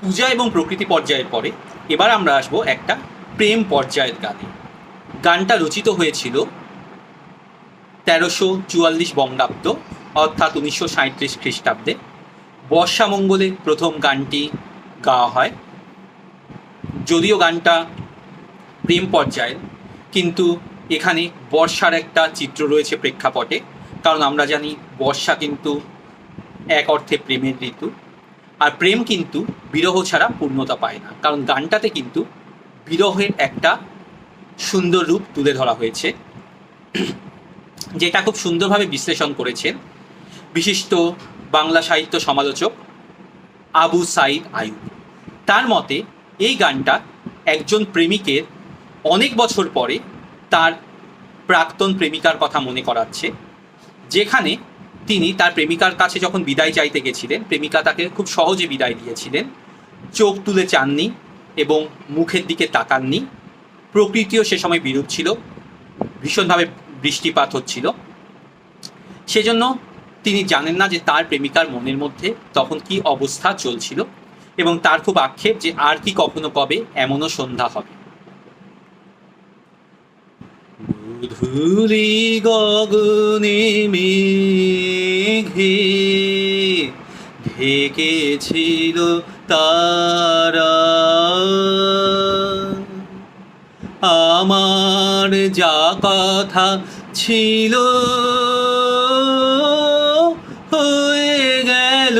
পূজা এবং প্রকৃতি পর্যায়ের পরে এবার আমরা আসবো একটা প্রেম পর্যায়ের গানে। গানটা রচিত হয়েছিল 1344 বঙ্গাব্দ অর্থাৎ 1937 খ্রিস্টাব্দে। বর্ষামঙ্গলে প্রথম গানটি গাওয়া হয়। যদিও গানটা প্রেম পর্যায়ের, কিন্তু এখানে বর্ষার একটা চিত্র রয়েছে প্রেক্ষাপটে, কারণ আমরা জানি বর্ষা কিন্তু এক অর্থে প্রেমের ঋতু, আর প্রেম কিন্তু বিরহ ছাড়া পূর্ণতা পায় না, কারণ গানটাতে কিন্তু বিরহের একটা সুন্দর রূপ তুলে ধরা হয়েছে, যেটা খুব সুন্দরভাবে বিশ্লেষণ করেছেন বিশিষ্ট বাংলা সাহিত্য সমালোচক আবু সাইদ আইয়ুব। তার মতে এই গানটা একজন প্রেমিকের অনেক বছর পরে তার প্রাক্তন প্রেমিকার কথা মনে করাচ্ছে, যেখানে তিনি তার প্রেমিকার কাছে যখন বিদায় চাইতে গেছিলেন, প্রেমিকা তাকে খুব সহজে বিদায় দিয়েছিলেন, চোখ তুলে চাননি এবং মুখের দিকে তাকাননি। প্রকৃতিও সে সময় বিরূপ ছিল, ভীষণভাবে বৃষ্টিপাত হচ্ছিল, সেজন্য তিনি জানেন না যে তার প্রেমিকার মনের মধ্যে তখন কি অবস্থা চলছিল, এবং তার খুব আক্ষেপ যে আর কি কখনো কবে এমনও সন্ধ্যা হবে। ধূলি গগনে মেঘে ঢেকেছিল তারা, আমার যা কথা ছিল হয়ে গেল